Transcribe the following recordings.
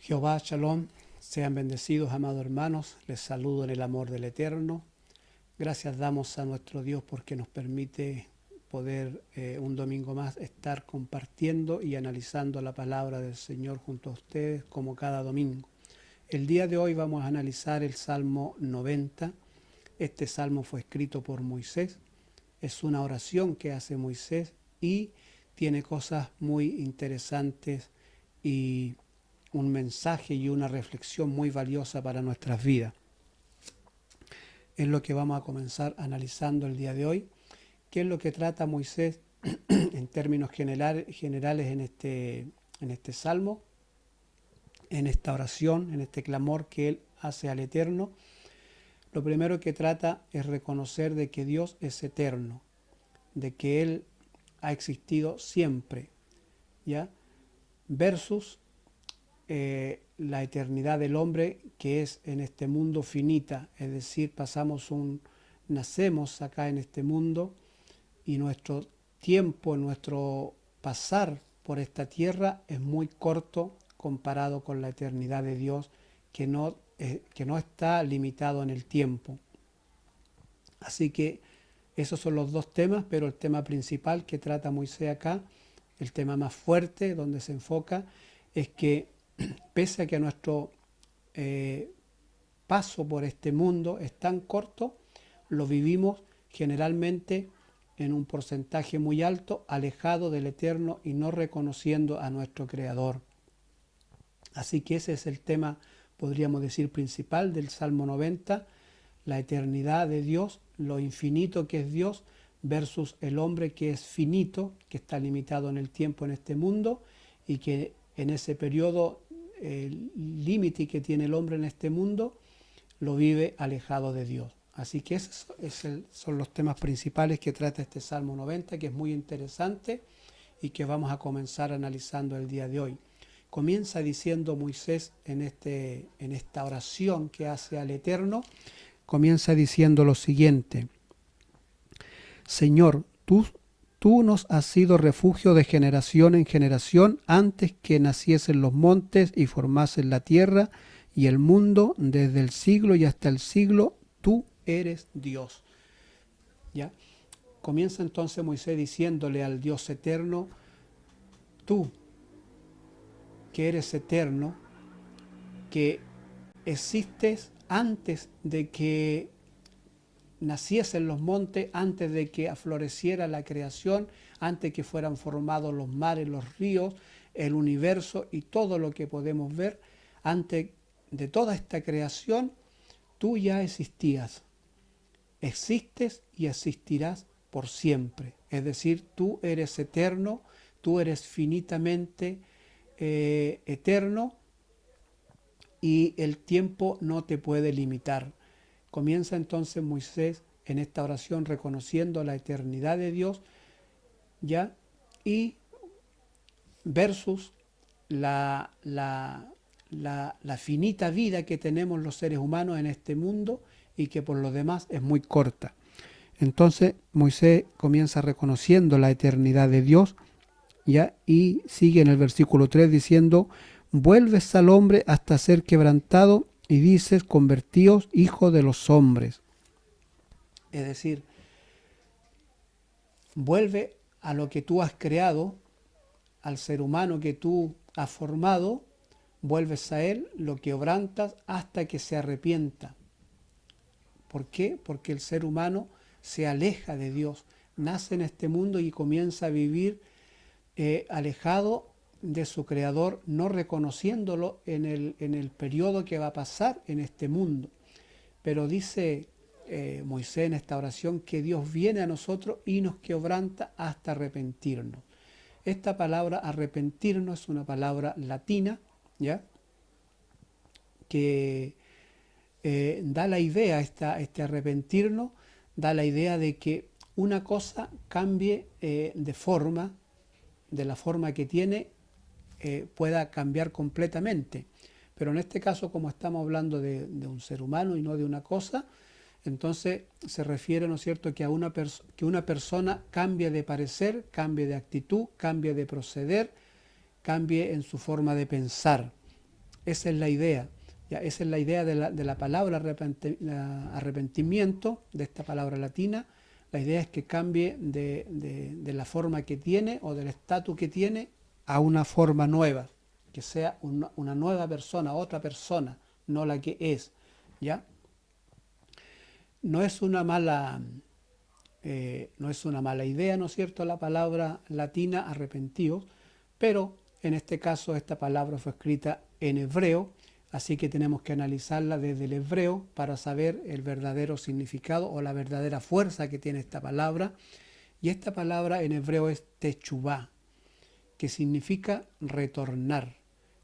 Jehová, Shalom, sean bendecidos, amados hermanos, les saludo en el amor del Eterno. Gracias damos a nuestro Dios porque nos permite poder un domingo más estar compartiendo y analizando la palabra del Señor junto a ustedes como cada domingo. El día de hoy vamos a analizar el Salmo 90. Este salmo fue escrito por Moisés. Es una oración que hace Moisés y tiene cosas muy interesantes y un mensaje y una reflexión muy valiosa para nuestras vidas. Es lo que vamos a comenzar analizando el día de hoy. ¿Qué es lo que trata Moisés en términos generales en este salmo, en esta oración, en este clamor que él hace al Eterno? Lo primero que trata es reconocer de que Dios es eterno, de que Él ha existido siempre, ¿ya? Versus la eternidad del hombre, que es en este mundo finita, es decir, nacemos acá en este mundo y nuestro tiempo, nuestro pasar por esta tierra es muy corto comparado con la eternidad de Dios, que no está limitado en el tiempo. Así que esos son los dos temas, pero el tema principal que trata Moisés acá, el tema más fuerte donde se enfoca, es que pese a que nuestro paso por este mundo es tan corto, lo vivimos generalmente en un porcentaje muy alto, alejado del Eterno y no reconociendo a nuestro Creador. Así que ese es el tema, podríamos decir, principal del Salmo 90, la eternidad de Dios, lo infinito que es Dios versus el hombre que es finito, que está limitado en el tiempo en este mundo y que en ese periodo el límite que tiene el hombre en este mundo lo vive alejado de Dios. Así que esos son los temas principales que trata este Salmo 90, que es muy interesante y que vamos a comenzar analizando el día de hoy. Comienza diciendo Moisés en esta oración que hace al Eterno, comienza diciendo lo siguiente: Señor, tú nos has sido refugio de generación en generación antes que naciesen los montes y formasen la tierra y el mundo, desde el siglo y hasta el siglo, tú eres Dios. ¿Ya? Comienza entonces Moisés diciéndole al Dios eterno: tú, que eres eterno, que existes antes de que naciesen los montes, antes de que afloreciera la creación, antes de que fueran formados los mares, los ríos, el universo y todo lo que podemos ver, antes de toda esta creación, tú ya existías, existes y existirás por siempre. Es decir, tú eres eterno, tú eres finitamente eterno y el tiempo no te puede limitar. Comienza entonces Moisés en esta oración reconociendo la eternidad de Dios, ¿ya? Y versus la finita vida que tenemos los seres humanos en este mundo y que por lo demás es muy corta. Entonces Moisés comienza reconociendo la eternidad de Dios, ¿ya? Y sigue en el versículo 3 diciendo: vuelves al hombre hasta ser quebrantado y dices: convertíos hijos de los hombres. Es decir, vuelve a lo que tú has creado, al ser humano que tú has formado, vuelves a él, lo quebrantas hasta que se arrepienta. ¿Por qué? Porque el ser humano se aleja de Dios, nace en este mundo y comienza a vivir alejado de su Creador, no reconociéndolo en el periodo que va a pasar en este mundo. Pero dice Moisés en esta oración que Dios viene a nosotros y nos quebranta hasta arrepentirnos. Esta palabra arrepentirnos es una palabra latina, ¿ya? Que da la idea, este arrepentirnos, da la idea de que una cosa cambie de forma, de la forma que tiene, pueda cambiar completamente. Pero en este caso, como estamos hablando de un ser humano y no de una cosa, entonces se refiere, ¿no es cierto?, que que una persona cambie de parecer, cambie de actitud, cambie de proceder, cambie en su forma de pensar. Esa es la idea. Ya, esa es la idea de la palabra arrepentimiento, de esta palabra latina. La idea es que cambie de la forma que tiene o del estatus que tiene a una forma nueva, que sea una nueva persona, otra persona, no la que es. ¿Ya? No es una mala, no es una mala idea, ¿no es cierto?, la palabra latina arrepentidos, pero en este caso esta palabra fue escrita en hebreo, así que tenemos que analizarla desde el hebreo para saber el verdadero significado o la verdadera fuerza que tiene esta palabra. Y esta palabra en hebreo es techubá, que significa retornar,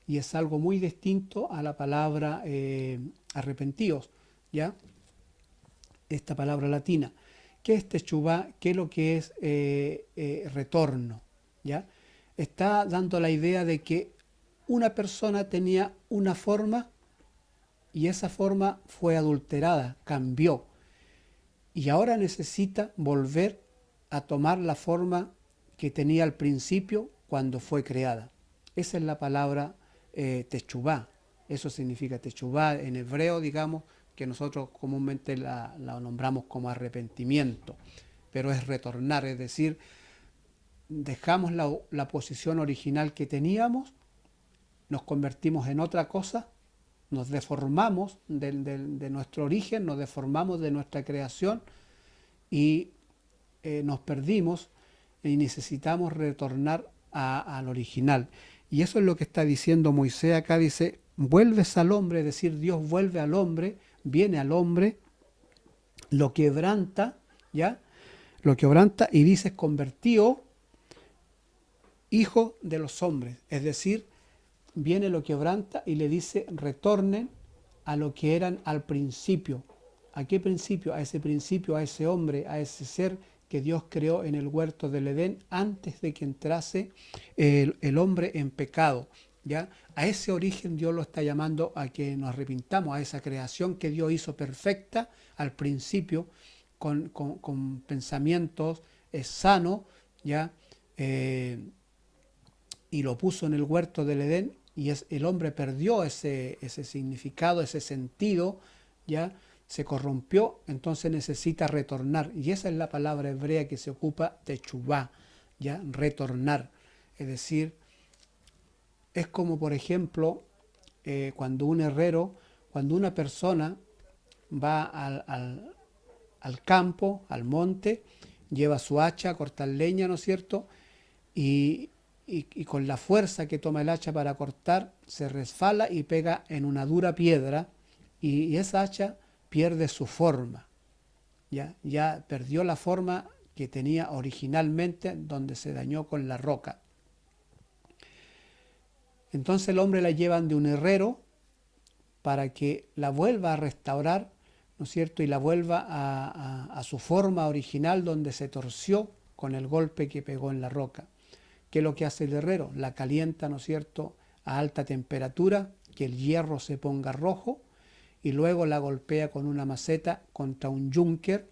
y es algo muy distinto a la palabra arrepentidos, ¿ya? Esta palabra latina. ¿Qué es techubá? ¿Qué es lo que es retorno? ¿Ya? Está dando la idea de que una persona tenía una forma y esa forma fue adulterada, cambió, y ahora necesita volver a tomar la forma que tenía al principio cuando fue creada. Esa es la palabra techubá. Eso significa techubá en hebreo, digamos, que nosotros comúnmente la nombramos como arrepentimiento, pero es retornar, es decir, dejamos la posición original que teníamos, nos convertimos en otra cosa, nos deformamos de nuestro origen, nos deformamos de nuestra creación y nos perdimos y necesitamos retornar al original. Y eso es lo que está diciendo Moisés acá, dice, vuelves al hombre, es decir, Dios vuelve al hombre, viene al hombre, lo quebranta, ¿ya? Lo quebranta y dice, convertido hijo de los hombres, es decir, viene, lo quebranta y le dice, retornen a lo que eran al principio. ¿A qué principio? A ese principio, a ese hombre, a ese ser que Dios creó en el huerto del Edén antes de que entrase el hombre en pecado. ¿Ya? A ese origen Dios lo está llamando a que nos arrepintamos, a esa creación que Dios hizo perfecta al principio, con pensamientos sanos, ¿ya? Y lo puso en el huerto del Edén, y el hombre perdió ese significado, ese sentido, ¿ya? Se corrompió, entonces necesita retornar. Y esa es la palabra hebrea que se ocupa, techubá, ¿ya? Retornar. Es decir, es como, por ejemplo, cuando un herrero, cuando una persona va al campo, al monte, lleva su hacha a cortar leña, ¿no es cierto? Y con la fuerza que toma el hacha para cortar, se resfala y pega en una dura piedra, y esa hacha pierde su forma. Ya perdió la forma que tenía originalmente, donde se dañó con la roca. Entonces el hombre la llevan de un herrero para que la vuelva a restaurar, ¿no es cierto? Y la vuelva a su forma original, donde se torció con el golpe que pegó en la roca. ¿Qué es lo que hace el herrero? La calienta, ¿no es cierto?, a alta temperatura, que el hierro se ponga rojo, y luego la golpea con una maceta contra un yunque,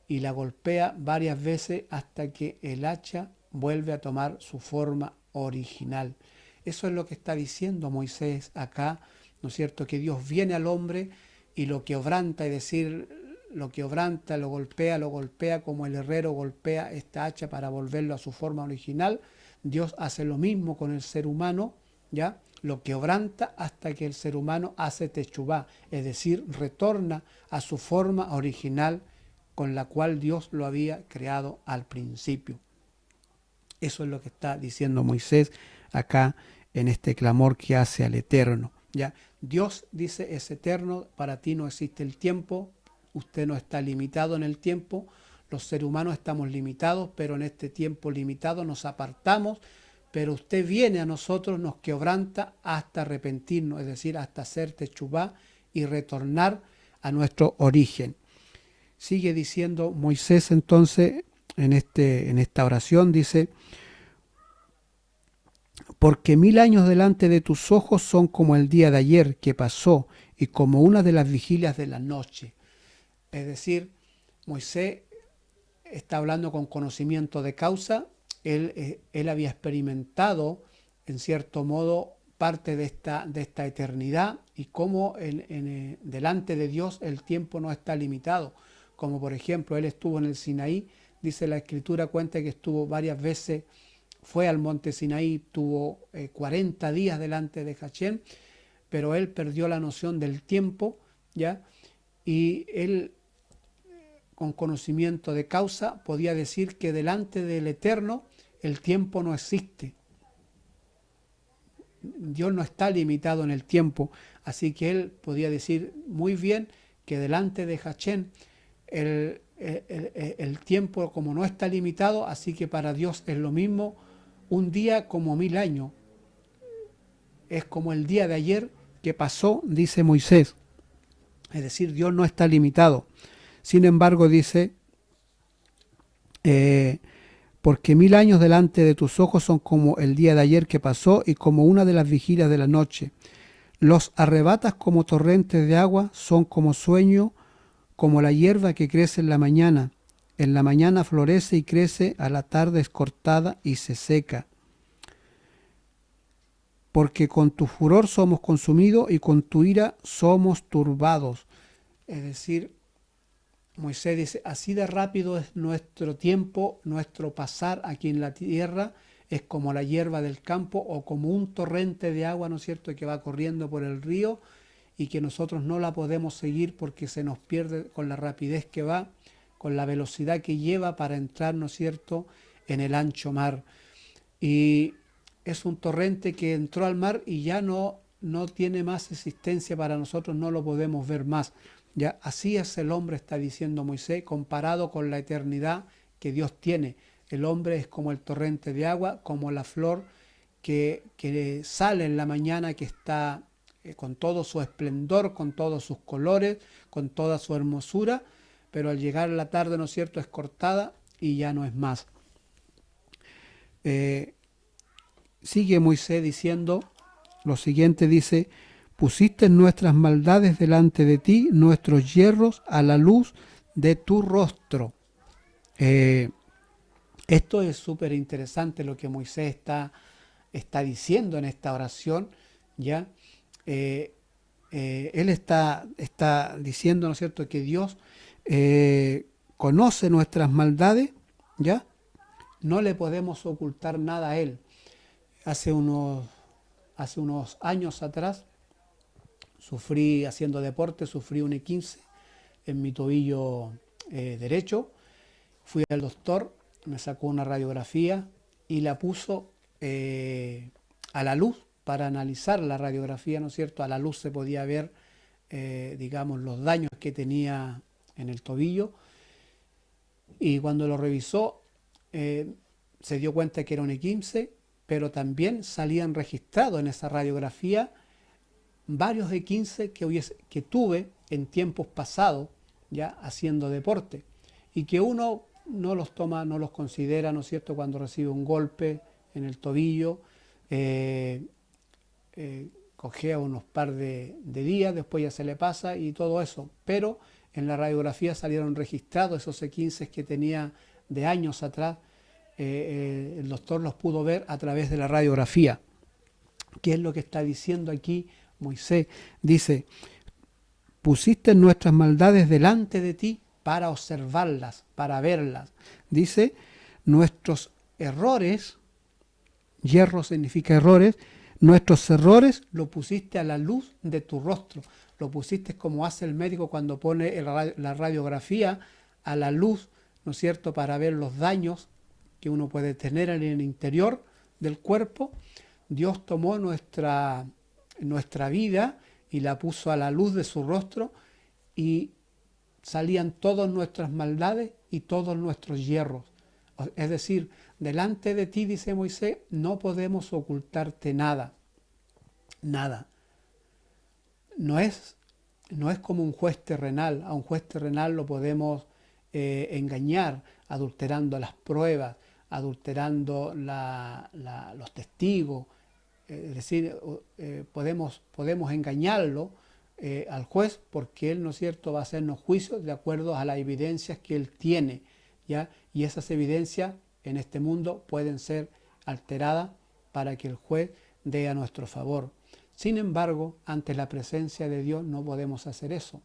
y la golpea varias veces hasta que el hacha vuelve a tomar su forma original. Eso es lo que está diciendo Moisés acá, ¿no es cierto?, que Dios viene al hombre y lo quebranta, es decir, lo quebranta, lo golpea como el herrero golpea esta hacha para volverlo a su forma original. Dios hace lo mismo con el ser humano, ¿ya? Lo quebranta hasta que el ser humano hace techubá, es decir, retorna a su forma original con la cual Dios lo había creado al principio. Eso es lo que está diciendo Moisés acá en este clamor que hace al Eterno. ¿Ya? Dios dice, es eterno, para ti no existe el tiempo, usted no está limitado en el tiempo, los seres humanos estamos limitados, pero en este tiempo limitado nos apartamos, pero usted viene a nosotros, nos quebranta hasta arrepentirnos, es decir, hasta hacer techubá y retornar a nuestro origen. Sigue diciendo Moisés entonces en esta oración, dice, porque 1000 años delante de tus ojos son como el día de ayer que pasó y como una de las vigilias de la noche. Es decir, Moisés está hablando con conocimiento de causa. Él había experimentado, en cierto modo, parte de esta eternidad y cómo delante de Dios el tiempo no está limitado. Como por ejemplo, él estuvo en el Sinaí, dice la Escritura, cuenta que estuvo varias veces, fue al monte Sinaí, tuvo 40 días delante de Hachén, pero él perdió la noción del tiempo, ¿ya? Y él, con conocimiento de causa, podía decir que delante del Eterno el tiempo no existe. Dios no está limitado en el tiempo, así que él podía decir muy bien que delante de Hachén el tiempo como no está limitado, así que para Dios es lo mismo un día como 1000 años. Es como el día de ayer que pasó, dice Moisés. Es decir, Dios no está limitado. Sin embargo, dice, porque 1000 años delante de tus ojos son como el día de ayer que pasó y como una de las vigilias de la noche. Los arrebatas como torrentes de agua, son como sueño, como la hierba que crece en la mañana. En la mañana florece y crece, a la tarde es cortada y se seca. Porque con tu furor somos consumidos y con tu ira somos turbados. Es decir, Moisés dice, así de rápido es nuestro tiempo, nuestro pasar aquí en la tierra, es como la hierba del campo o como un torrente de agua, ¿no es cierto?, que va corriendo por el río y que nosotros no la podemos seguir porque se nos pierde con la rapidez que va, con la velocidad que lleva para entrar, ¿no es cierto?, en el ancho mar. Y es un torrente que entró al mar y ya no tiene más existencia para nosotros, no lo podemos ver más. Ya así es el hombre, está diciendo Moisés, comparado con la eternidad que Dios tiene. El hombre es como el torrente de agua, como la flor que sale en la mañana, que está con todo su esplendor, con todos sus colores, con toda su hermosura, pero al llegar a la tarde, ¿no es cierto?, es cortada y ya no es más. Sigue Moisés diciendo lo siguiente, dice, pusiste nuestras maldades delante de ti, nuestros yerros a la luz de tu rostro. Esto es súper interesante lo que Moisés está diciendo en esta oración, ¿ya? Él está diciendo, ¿no es cierto?, que Dios conoce nuestras maldades, ¿ya? No le podemos ocultar nada a Él. Hace unos años atrás sufrí, haciendo deporte, sufrí un E15 en mi tobillo derecho. Fui al doctor, me sacó una radiografía y la puso a la luz para analizar la radiografía, ¿no es cierto? A la luz se podía ver, digamos, los daños que tenía en el tobillo. Y cuando lo revisó, se dio cuenta que era un E15, pero también salían registrados en esa radiografía varios E15 que tuve en tiempos pasados, ya haciendo deporte, y que uno no los toma, no los considera, ¿no es cierto?, cuando recibe un golpe en el tobillo, cojea unos par de días, después ya se le pasa y todo eso, pero en la radiografía salieron registrados esos E15 que tenía de años atrás. El doctor los pudo ver a través de la radiografía. ¿Qué es lo que está diciendo aquí Moisés? Dice, pusiste nuestras maldades delante de ti para observarlas, para verlas. Dice, nuestros errores, hierro significa errores, nuestros errores lo pusiste a la luz de tu rostro. Lo pusiste como hace el médico cuando pone la radiografía a la luz, ¿no es cierto?, para ver los daños que uno puede tener en el interior del cuerpo. Dios tomó nuestra vida y la puso a la luz de su rostro y salían todas nuestras maldades y todos nuestros hierros. Es decir, delante de ti, dice Moisés, no podemos ocultarte nada. Nada. No es como un juez terrenal. A un juez terrenal lo podemos engañar, adulterando las pruebas, adulterando los testigos. Es decir, podemos engañarlo al juez, porque él, ¿no es cierto?, va a hacernos juicios de acuerdo a las evidencias que él tiene, ¿ya? Y esas evidencias en este mundo pueden ser alteradas para que el juez dé a nuestro favor. Sin embargo, ante la presencia de Dios no podemos hacer eso,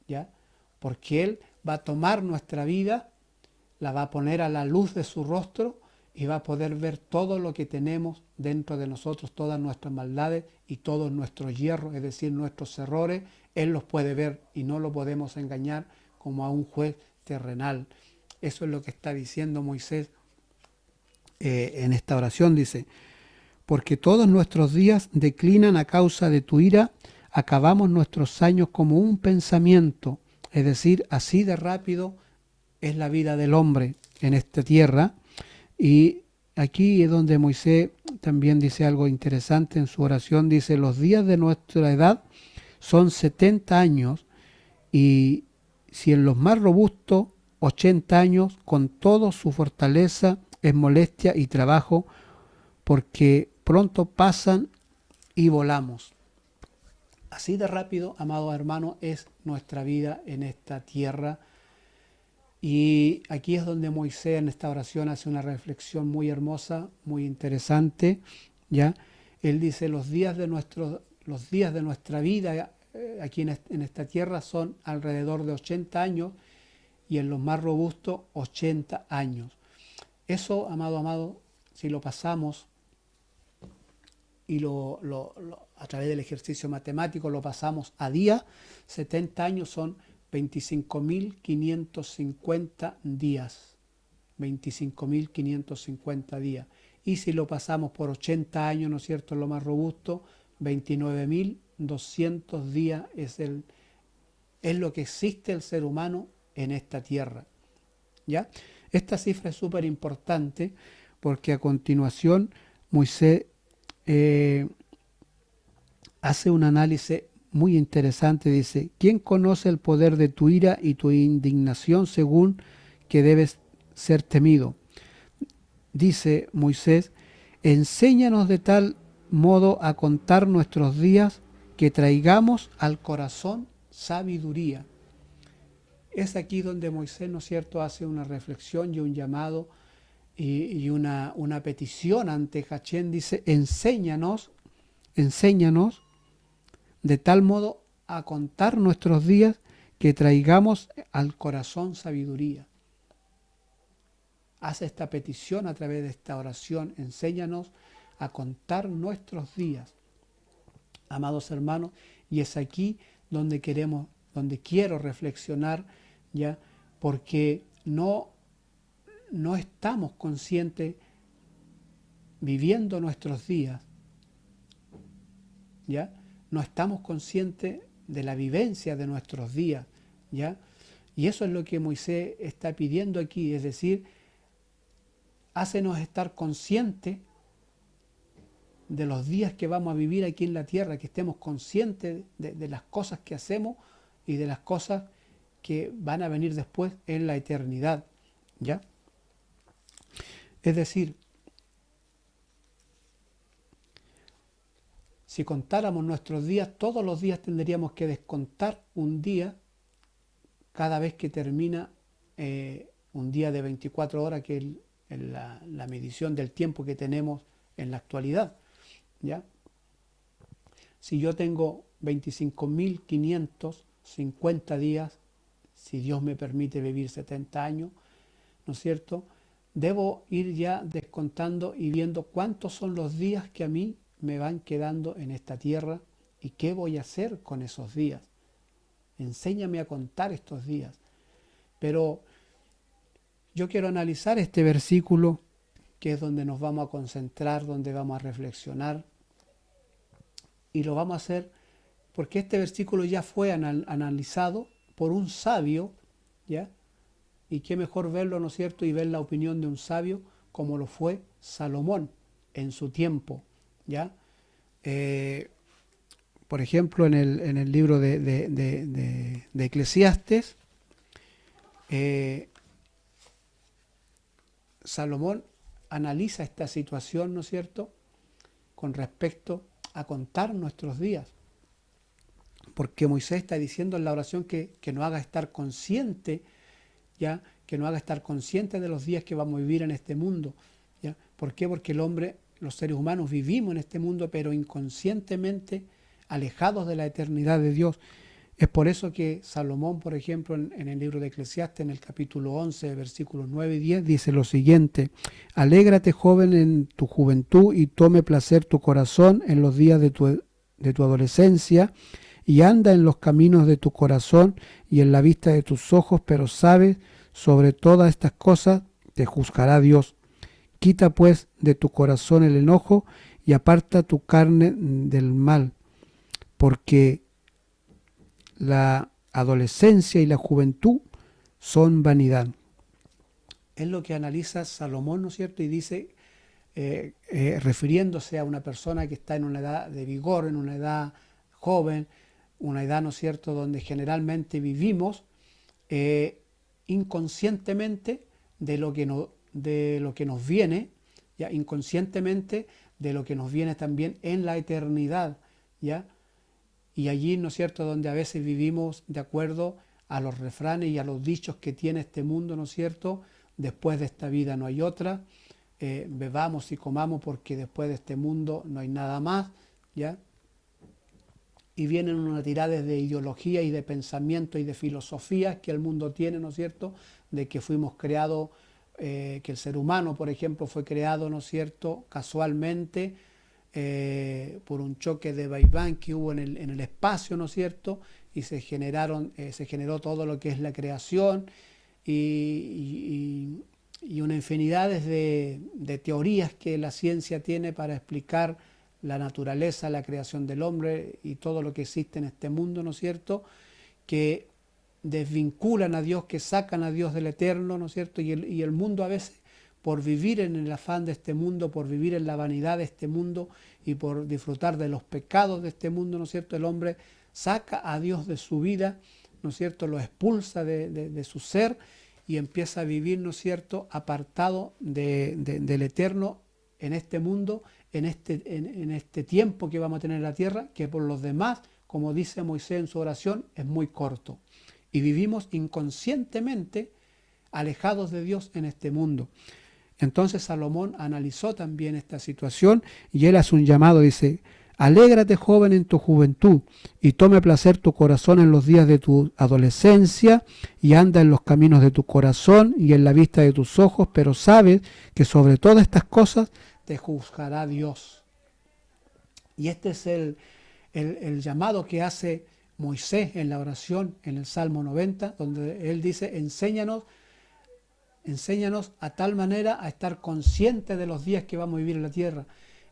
¿ya? Porque Él va a tomar nuestra vida, la va a poner a la luz de su rostro y va a poder ver todo lo que tenemos dentro de nosotros, todas nuestras maldades y todos nuestros hierros, es decir, nuestros errores. Él los puede ver y no lo podemos engañar como a un juez terrenal. Eso es lo que está diciendo Moisés en esta oración. Dice: porque todos nuestros días declinan a causa de tu ira, acabamos nuestros años como un pensamiento. Es decir, así de rápido es la vida del hombre en esta tierra. Y aquí es donde Moisés también dice algo interesante en su oración. Dice: los días de nuestra edad son 70 años, y si en los más robustos 80 años, con toda su fortaleza es molestia y trabajo, porque pronto pasan y volamos. Así de rápido, amados hermanos, es nuestra vida en esta tierra. Y aquí es donde Moisés en esta oración hace una reflexión muy hermosa, muy interesante, ¿ya? Él dice: los días de nuestra vida aquí en esta tierra son alrededor de 80 años, y en los más robustos 80 años. Eso, amado, si lo pasamos y a través del ejercicio matemático lo pasamos a día, 70 años son 25.550 días. 25.550 días. Y si lo pasamos por 80 años, ¿no es cierto?, lo más robusto, 29.200 días es lo que existe el ser humano en esta tierra, ¿ya? Esta cifra es súper importante porque a continuación Moisés hace un análisis muy interesante. Dice: ¿quién conoce el poder de tu ira y tu indignación según que debes ser temido? Dice Moisés: enséñanos de tal modo a contar nuestros días que traigamos al corazón sabiduría. Es aquí donde Moisés, ¿no es cierto?, hace una reflexión y un llamado y una petición ante Hachén. Dice: enséñanos de tal modo a contar nuestros días que traigamos al corazón sabiduría. Hace esta petición a través de esta oración: enséñanos a contar nuestros días, amados hermanos. Y es aquí donde quiero reflexionar, ya, porque no estamos conscientes viviendo nuestros días, ¿ya? No estamos conscientes de la vivencia de nuestros días, ¿ya? Y eso es lo que Moisés está pidiendo aquí, es decir, hácenos estar conscientes de los días que vamos a vivir aquí en la tierra, que estemos conscientes de las cosas que hacemos y de las cosas que van a venir después en la eternidad, ¿ya? Es decir, si contáramos nuestros días, todos los días tendríamos que descontar un día cada vez que termina un día de 24 horas, que es la medición del tiempo que tenemos en la actualidad, ¿ya? Si yo tengo 25.550 días, si Dios me permite vivir 70 años, ¿no es cierto?, debo ir ya descontando y viendo cuántos son los días que a mí me van quedando en esta tierra y qué voy a hacer con esos días. Enséñame a contar estos días. Pero yo quiero analizar este versículo, que es donde nos vamos a concentrar, donde vamos a reflexionar, y lo vamos a hacer porque este versículo ya fue analizado por un sabio, ¿ya? Y qué mejor verlo, ¿no es cierto?, y ver la opinión de un sabio como lo fue Salomón en su tiempo, ¿ya? Por ejemplo, en el libro de Eclesiastes, Salomón analiza esta situación, ¿no es cierto?, con respecto a contar nuestros días. Porque Moisés está diciendo en la oración que nos haga estar consciente, ¿ya?, que nos haga estar consciente de los días que vamos a vivir en este mundo, ¿ya? ¿Por qué? Porque el hombre los seres humanos vivimos en este mundo, pero inconscientemente alejados de la eternidad de Dios. Es por eso que Salomón, por ejemplo, en el libro de Eclesiastes, en el capítulo 11, versículos 9 y 10, dice lo siguiente: alégrate, joven, en tu juventud, y tome placer tu corazón en los días de tu adolescencia, y anda en los caminos de tu corazón y en la vista de tus ojos, pero sabes, sobre todas estas cosas te juzgará Dios. Quita pues de tu corazón el enojo y aparta tu carne del mal, porque la adolescencia y la juventud son vanidad. Es lo que analiza Salomón, ¿no es cierto? Y dice, refiriéndose a una persona que está en una edad de vigor, en una edad joven, una edad, ¿no es cierto?, donde generalmente vivimos inconscientemente de lo que nos viene, ¿ya? Inconscientemente de lo que nos viene también en la eternidad, ¿ya? Y allí, ¿no es cierto?, donde a veces vivimos de acuerdo a los refranes y a los dichos que tiene este mundo, ¿no es cierto? Después de esta vida no hay otra, bebamos y comamos porque después de este mundo no hay nada más, ¿ya? Y vienen una tirada de ideología y de pensamiento y de filosofías que el mundo tiene, ¿no es cierto?, de que fuimos creados, que el ser humano, por ejemplo, fue creado, ¿no es cierto?, casualmente, por un choque de Big Bang que hubo en el espacio, ¿no es cierto?, y se generó todo lo que es la creación y una infinidad de teorías que la ciencia tiene para explicar la naturaleza, la creación del hombre y todo lo que existe en este mundo, ¿no es cierto?, que desvinculan a Dios, que sacan a Dios del eterno, ¿no es cierto?, y el mundo a veces, por vivir en el afán de este mundo, por vivir en la vanidad de este mundo y por disfrutar de los pecados de este mundo, ¿no es cierto?, el hombre saca a Dios de su vida, ¿no es cierto?, lo expulsa de su ser y empieza a vivir, ¿no es cierto?, apartado del eterno en este mundo, en este tiempo que vamos a tener en la tierra, que por los demás, como dice Moisés en su oración, es muy corto. Y vivimos inconscientemente alejados de Dios en este mundo. Entonces Salomón analizó también esta situación y él hace un llamado, dice: alégrate, joven, en tu juventud, y tome placer tu corazón en los días de tu adolescencia, y anda en los caminos de tu corazón y en la vista de tus ojos, pero sabes que sobre todas estas cosas te juzgará Dios. Y este es el llamado que hace Moisés en la oración, en el Salmo 90, donde él dice: enséñanos a tal manera a estar conscientes de los días que vamos a vivir en la tierra.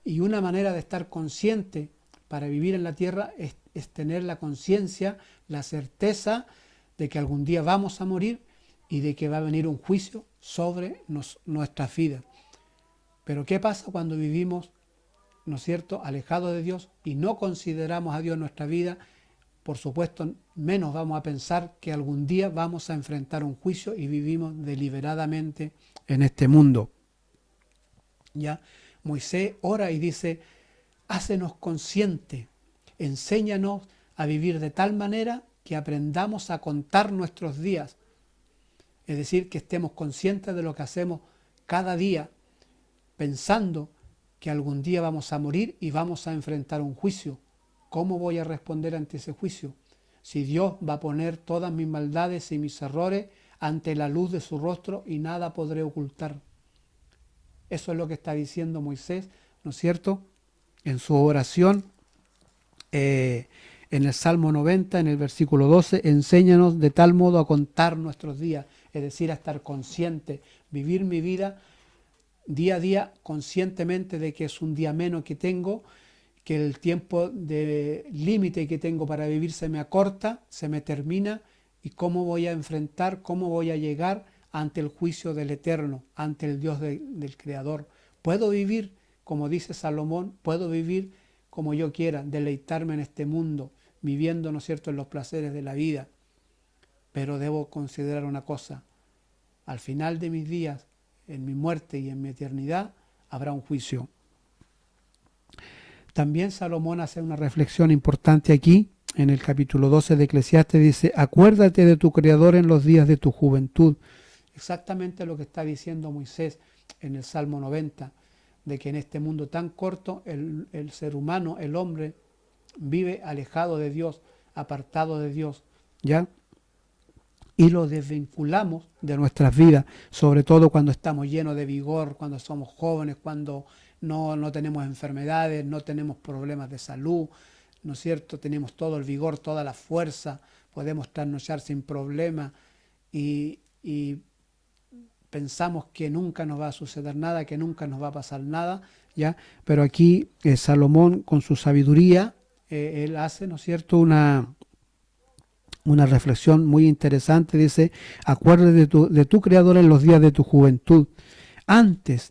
Y una manera de estar consciente para vivir en la tierra es tener la conciencia, la certeza de que algún día vamos a morir y de que va a venir un juicio sobre nuestras vidas. Pero ¿qué pasa cuando vivimos, ¿no es cierto?, alejados de Dios y no consideramos a Dios en nuestra vida? Por supuesto, menos vamos a pensar que algún día vamos a enfrentar un juicio y vivimos deliberadamente en este mundo. ¿Ya? Moisés ora y dice: hácenos conscientes, enséñanos a vivir de tal manera que aprendamos a contar nuestros días. Es decir, que estemos conscientes de lo que hacemos cada día, pensando que algún día vamos a morir y vamos a enfrentar un juicio. ¿Cómo voy a responder ante ese juicio? Si Dios va a poner todas mis maldades y mis errores ante la luz de su rostro y nada podré ocultar. Eso es lo que está diciendo Moisés, ¿no es cierto?, en su oración, en el Salmo 90, en el versículo 12, enséñanos de tal modo a contar nuestros días, es decir, a estar consciente, vivir mi vida día a día conscientemente de que es un día menos que tengo, que el tiempo de límite que tengo para vivir se me acorta, se me termina, y cómo voy a enfrentar, cómo voy a llegar ante el juicio del Eterno, ante el Dios del Creador. Puedo vivir, como dice Salomón, puedo vivir como yo quiera, deleitarme en este mundo, viviendo, ¿no es cierto?, en los placeres de la vida, pero debo considerar una cosa: al final de mis días, en mi muerte y en mi eternidad, habrá un juicio. También Salomón hace una reflexión importante aquí, en el capítulo 12 de Eclesiastes, dice: acuérdate de tu Creador en los días de tu juventud. Exactamente lo que está diciendo Moisés en el Salmo 90. de que en este mundo tan corto el ser humano, el hombre, vive alejado de Dios, apartado de Dios, ¿ya? Y lo desvinculamos de nuestras vidas, sobre todo cuando estamos llenos de vigor, cuando somos jóvenes, cuando no tenemos enfermedades, no tenemos problemas de salud, ¿no es cierto? Tenemos todo el vigor, toda la fuerza, podemos trasnochar sin problema y pensamos que nunca nos va a suceder nada, que nunca nos va a pasar nada, ¿ya? Pero aquí Salomón, con su sabiduría, él hace, ¿no es cierto?, una reflexión muy interesante. Dice: acuérdate de tu Creador en los días de tu juventud,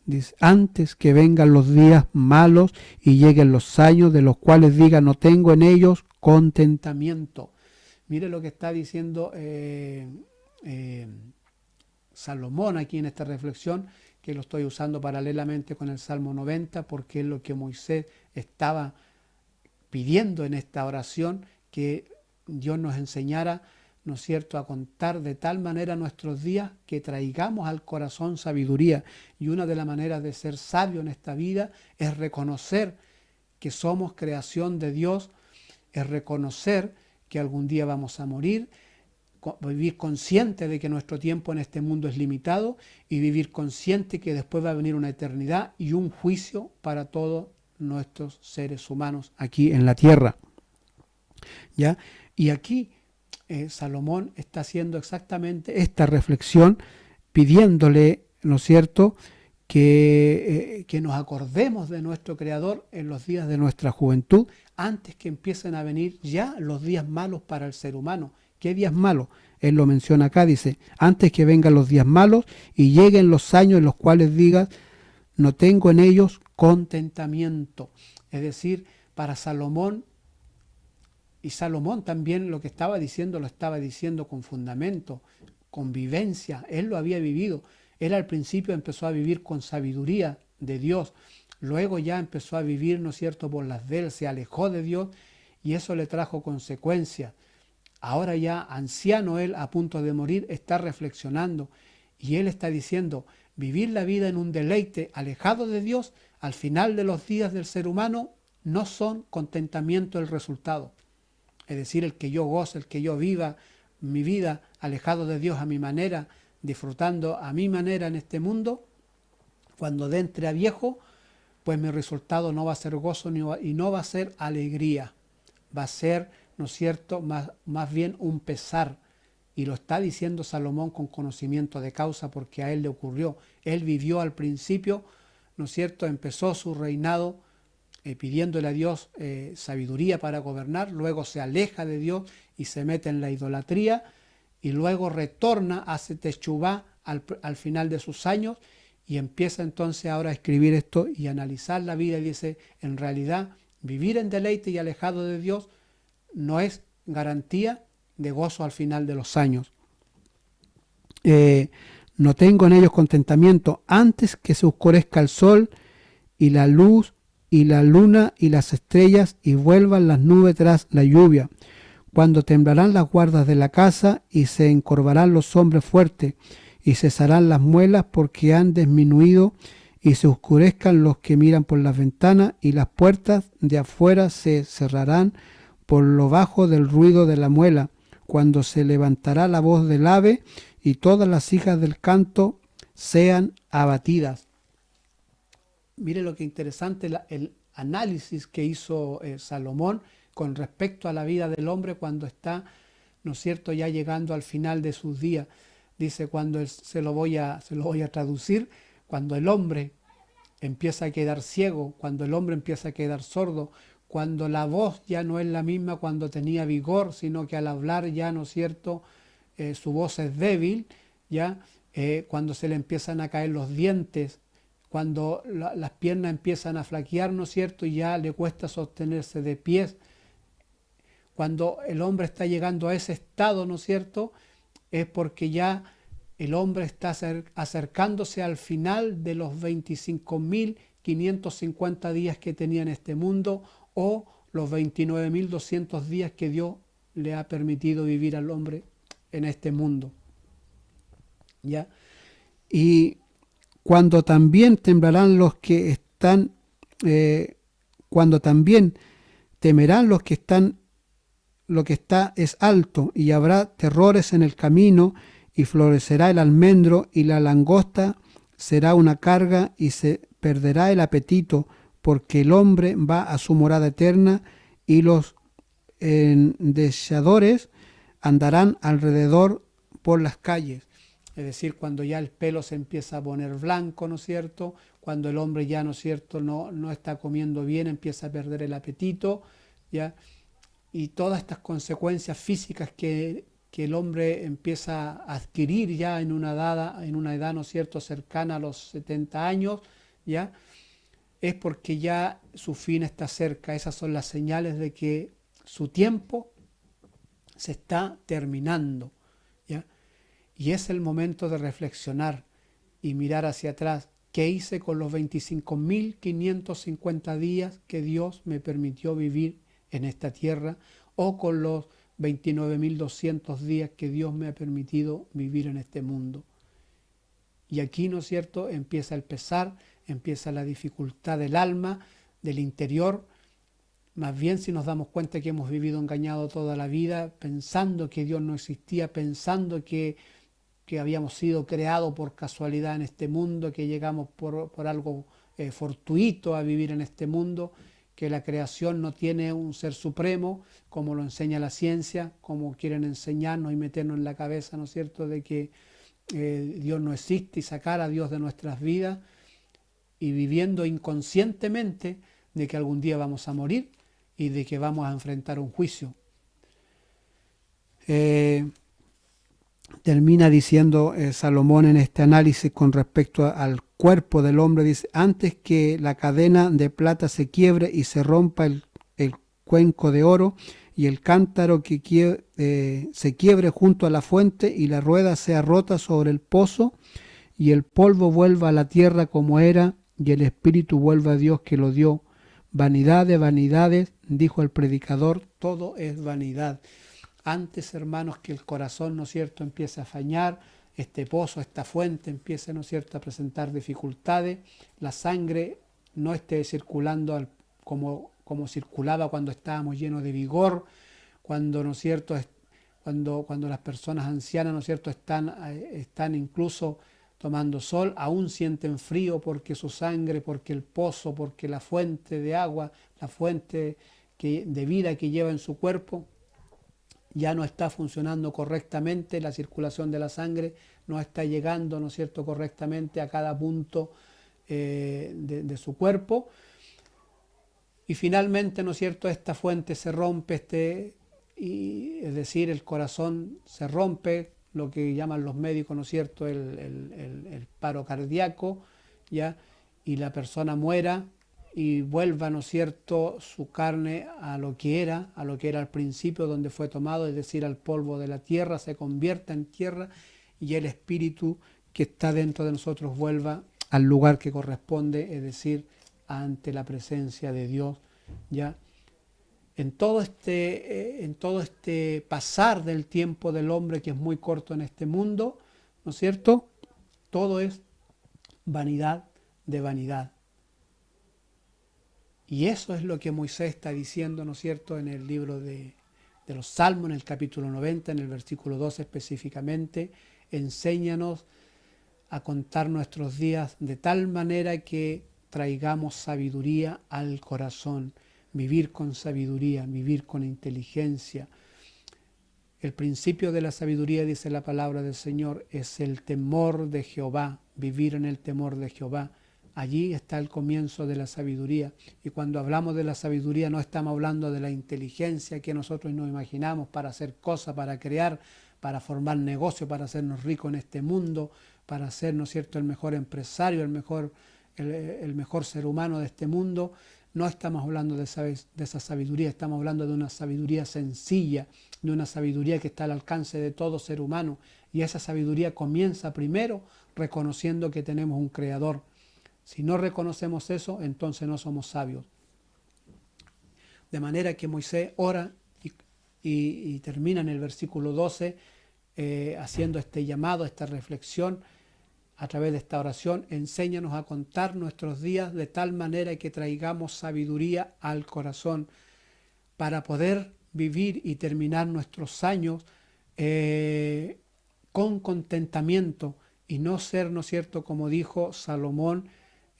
dice, antes que vengan los días malos y lleguen los años de los cuales diga no tengo en ellos contentamiento. Mire lo que está diciendo Salomón aquí en esta reflexión, que lo estoy usando paralelamente con el Salmo 90, porque es lo que Moisés estaba pidiendo en esta oración, que Dios nos enseñara, ¿no es cierto?, a contar de tal manera nuestros días que traigamos al corazón sabiduría. Y una de las maneras de ser sabio en esta vida es reconocer que somos creación de Dios, es reconocer que algún día vamos a morir, vivir consciente de que nuestro tiempo en este mundo es limitado y vivir consciente que después va a venir una eternidad y un juicio para todos nuestros seres humanos aquí en la tierra, ¿ya? Y aquí Salomón está haciendo exactamente esta reflexión, pidiéndole, ¿no es cierto?, que nos acordemos de nuestro Creador en los días de nuestra juventud, antes que empiecen a venir ya los días malos para el ser humano. ¿Qué días malos? Él lo menciona acá, dice: antes que vengan los días malos y lleguen los años en los cuales digas no tengo en ellos contentamiento. Es decir, para Salomón, y Salomón también lo que estaba diciendo lo estaba diciendo con fundamento, con vivencia. Él lo había vivido. Él al principio empezó a vivir con sabiduría de Dios. Luego ya empezó a vivir, ¿no es cierto?, por las de él, se alejó de Dios y eso le trajo consecuencias. Ahora ya anciano él, a punto de morir, está reflexionando y él está diciendo: vivir la vida en un deleite alejado de Dios, al final de los días del ser humano, no son contentamiento el resultado. Es decir, el que yo goce, el que yo viva mi vida alejado de Dios a mi manera, disfrutando a mi manera en este mundo, cuando entre a viejo, pues mi resultado no va a ser gozo y no va a ser alegría, va a ser, ¿no es cierto?, más bien un pesar. Y lo está diciendo Salomón con conocimiento de causa, porque a él le ocurrió. Él vivió al principio, ¿no es cierto?, empezó su reinado pidiéndole a Dios sabiduría para gobernar, luego se aleja de Dios y se mete en la idolatría, y luego retorna, hace techubá al final de sus años, y empieza entonces ahora a escribir esto y analizar la vida, y dice: en realidad vivir en deleite y alejado de Dios no es garantía de gozo al final de los años. No tengo en ellos contentamiento antes que se oscurezca el sol y la luz y la luna y las estrellas y vuelvan las nubes tras la lluvia, cuando temblarán las guardas de la casa y se encorvarán los hombres fuertes y cesarán las muelas porque han disminuido y se oscurezcan los que miran por las ventanas y las puertas de afuera se cerrarán por lo bajo del ruido de la muela, cuando se levantará la voz del ave y todas las hijas del canto sean abatidas. Mire lo que interesante el análisis que hizo Salomón con respecto a la vida del hombre cuando está, ¿no es cierto?, ya llegando al final de sus días. Dice, cuando se lo voy a traducir: cuando el hombre empieza a quedar ciego, cuando el hombre empieza a quedar sordo, cuando la voz ya no es la misma cuando tenía vigor, sino que al hablar ya, ¿no es cierto?, su voz es débil, ya cuando se le empiezan a caer los dientes, cuando las piernas empiezan a flaquear, ¿no es cierto?, y ya le cuesta sostenerse de pies. Cuando el hombre está llegando a ese estado, ¿no es cierto?, es porque ya el hombre está acercándose al final de los 25.550 días que tenía en este mundo, o los 29.200 días que Dios le ha permitido vivir al hombre en este mundo. ¿Ya? Y cuando también temblarán los que están, cuando también temerán los que están, lo que está es alto, y habrá terrores en el camino, y florecerá el almendro, y la langosta será una carga, y se perderá el apetito, porque el hombre va a su morada eterna, y los deseadores andarán alrededor por las calles. Es decir, cuando ya el pelo se empieza a poner blanco, ¿no es cierto? Cuando el hombre ya, ¿no es cierto?, no está comiendo bien, empieza a perder el apetito, ¿ya? Y todas estas consecuencias físicas que el hombre empieza a adquirir ya en una edad, ¿no es cierto?, cercana a los 70 años, ¿ya? Es porque ya su fin está cerca. Esas son las señales de que su tiempo se está terminando, ¿ya? Y es el momento de reflexionar y mirar hacia atrás. ¿Qué hice con los 25.550 días que Dios me permitió vivir en esta tierra? O con los 29.200 días que Dios me ha permitido vivir en este mundo. Y aquí, ¿no es cierto?, empieza el pesar, empieza la dificultad del alma, del interior. Más bien, si nos damos cuenta que hemos vivido engañados toda la vida, pensando que Dios no existía, pensando que habíamos sido creados por casualidad en este mundo, que llegamos por algo fortuito a vivir en este mundo, que la creación no tiene un ser supremo, como lo enseña la ciencia, como quieren enseñarnos y meternos en la cabeza, ¿no es cierto?, de que Dios no existe, y sacar a Dios de nuestras vidas, y viviendo inconscientemente de que algún día vamos a morir y de que vamos a enfrentar un juicio. Termina diciendo Salomón en este análisis con respecto al cuerpo del hombre, dice: antes que la cadena de plata se quiebre y se rompa el cuenco de oro, y el cántaro que se quiebre junto a la fuente, y la rueda sea rota sobre el pozo, y el polvo vuelva a la tierra como era, y el espíritu vuelva a Dios que lo dio. Vanidad de vanidades, dijo el predicador, todo es vanidad. Antes, hermanos, que el corazón, ¿no es cierto?, empiece a fañar, este pozo, esta fuente empiece, ¿no es cierto?, a presentar dificultades, la sangre no esté circulando como circulaba cuando estábamos llenos de vigor, cuando, ¿no es cierto?, cuando las personas ancianas, ¿no es cierto?, están incluso tomando sol, aún sienten frío porque su sangre, porque el pozo, porque la fuente de agua, la fuente de vida que lleva en su cuerpo, ya no está funcionando correctamente, la circulación de la sangre no está llegando, ¿no es cierto?, correctamente a cada punto de su cuerpo. Y finalmente, ¿no es cierto?, esta fuente se rompe, es decir, el corazón se rompe, lo que llaman los médicos, ¿no es cierto?, el paro cardíaco, ¿ya? Y la persona muera y vuelva, ¿no es cierto?, su carne a lo que era al principio, donde fue tomado, es decir, al polvo de la tierra, se convierta en tierra, y el espíritu que está dentro de nosotros vuelva al lugar que corresponde, es decir, ante la presencia de Dios, ¿ya? En todo este pasar del tiempo del hombre, que es muy corto en este mundo, ¿no es cierto?, todo es vanidad de vanidad. Y eso es lo que Moisés está diciendo, ¿no es cierto?, en el libro de los Salmos, en el capítulo 90, en el versículo 12 específicamente. Enséñanos a contar nuestros días de tal manera que traigamos sabiduría al corazón, vivir con sabiduría, vivir con inteligencia. El principio de la sabiduría, dice la palabra del Señor, es el temor de Jehová, vivir en el temor de Jehová. Allí está el comienzo de la sabiduría. Y cuando hablamos de la sabiduría no estamos hablando de la inteligencia que nosotros nos imaginamos para hacer cosas, para crear, para formar negocios, para hacernos ricos en este mundo, para ser, ¿no es cierto?, el mejor empresario, el mejor ser humano de este mundo. No estamos hablando de esa sabiduría, estamos hablando de una sabiduría sencilla, de una sabiduría que está al alcance de todo ser humano. Y esa sabiduría comienza primero reconociendo que tenemos un Creador. Si no reconocemos eso, entonces no somos sabios. De manera que Moisés ora y termina en el versículo 12 haciendo este llamado, esta reflexión a través de esta oración, enséñanos a contar nuestros días de tal manera que traigamos sabiduría al corazón para poder vivir y terminar nuestros años con contentamiento y no ser, ¿no es cierto?, como dijo Salomón,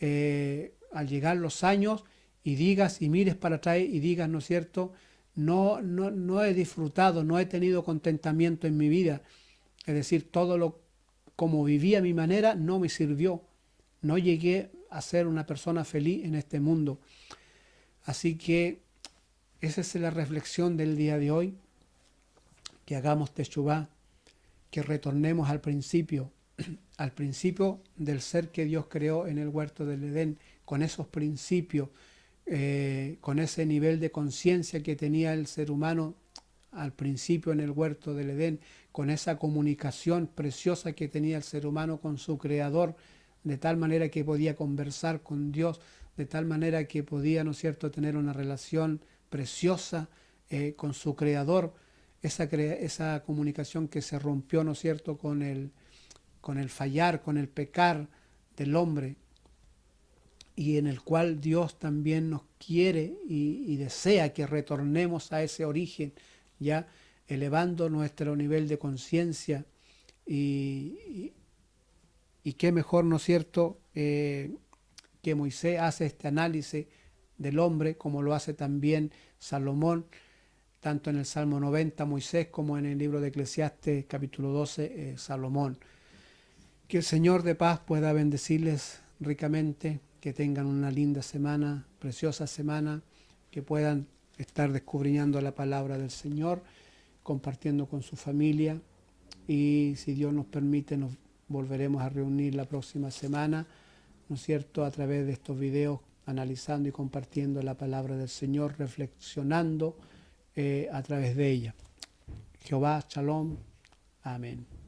al llegar los años y digas y mires para atrás y digas, ¿no es cierto?, no he disfrutado, no he tenido contentamiento en mi vida. Es decir, todo lo como vivía a mi manera no me sirvió. No llegué a ser una persona feliz en este mundo. Así que esa es la reflexión del día de hoy. Que hagamos teshuvá, que retornemos al principio del ser que Dios creó en el huerto del Edén, con esos principios, con ese nivel de conciencia que tenía el ser humano al principio en el huerto del Edén, con esa comunicación preciosa que tenía el ser humano con su Creador, de tal manera que podía conversar con Dios, de tal manera que podía, ¿no es cierto?, tener una relación preciosa con su Creador, esa comunicación que se rompió, ¿no es cierto?, con el fallar, con el pecar del hombre, y en el cual Dios también nos quiere y desea que retornemos a ese origen, ya elevando nuestro nivel de conciencia y qué mejor, ¿no es cierto?, que Moisés hace este análisis del hombre, como lo hace también Salomón, tanto en el Salmo 90 Moisés como en el libro de Eclesiastes capítulo 12 Salomón. Que el Señor de paz pueda bendecirles ricamente, que tengan una linda semana, preciosa semana, que puedan estar descubriendo la palabra del Señor, compartiendo con su familia, y si Dios nos permite nos volveremos a reunir la próxima semana, ¿no es cierto?, a través de estos videos, analizando y compartiendo la palabra del Señor, reflexionando a través de ella. Jehová, Shalom, amén.